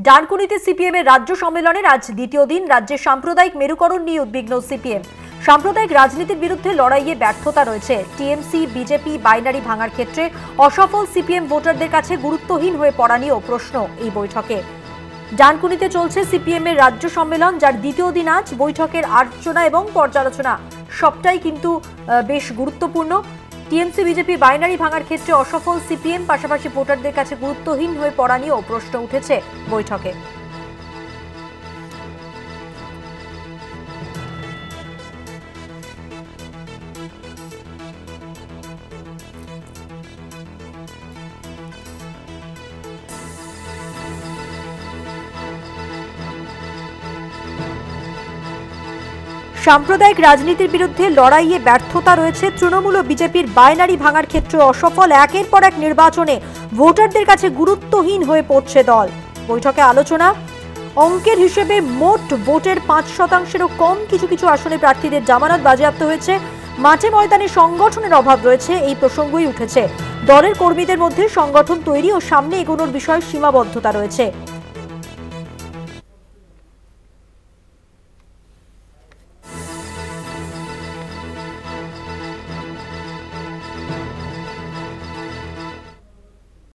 ডানকুনিতে CPM এর রাজ্য সম্মেলনের আজ দ্বিতীয় দিন। রাজ্যের সাম্প্রদায়িক মেরুকরণ নিয়ে উদ্বিগ্ন সিপিএম। সাম্প্রদায়িক রাজনীতির বিরুদ্ধে লড়াইয়ে ব্যর্থতা রয়েছে। টিএমসি বিজেপি বাইনারি ভাঙার ক্ষেত্রে অসফল সিপিএম ভোটারদের কাছে গুরুত্বহীন হয়ে পড়া নিয়েও প্রশ্ন এই বৈঠকে। ডানকুনিতে চলছে সিপিএম এর রাজ্য সম্মেলন, যার দ্বিতীয় দিন আজ। বৈঠকের আলোচনা এবং পর্যালোচনা সবটাই কিন্তু বেশ গুরুত্বপূর্ণ। টিএমসি বিজেপি বাইনারি ভাঙার ক্ষেত্রে অসফল সিপিএম, পাশাপাশি ভোটারদের কাছে গুরুত্বহীন হয়ে পড়া নিয়েও প্রশ্ন উঠেছে বৈঠকে। সাম্প্রদায়িক রাজনীতির বিরুদ্ধে লড়াইয়ে ব্যর্থতা রয়েছে। তৃণমূল ও বিজেপির বাইনারি ভাঙার ক্ষেত্রে অসফল। একের পর এক নির্বাচনে ভোটারদের কাছে গুরুত্বহীন হয়ে পড়ছে দল। বৈঠকে আলোচনা, অঙ্কের হিসেবে মোট ভোটের 5%-এরও কম কিছু কিছু আসনে প্রার্থীদের জামানত বাজেয়াপ্ত হয়েছে। মাঠে ময়দানে সংগঠনের অভাব রয়েছে, এই প্রসঙ্গই উঠেছে। দলের কর্মীদের মধ্যে সংগঠন তৈরি ও সামনে এগোনোর বিষয়ে সীমাবদ্ধতা রয়েছে।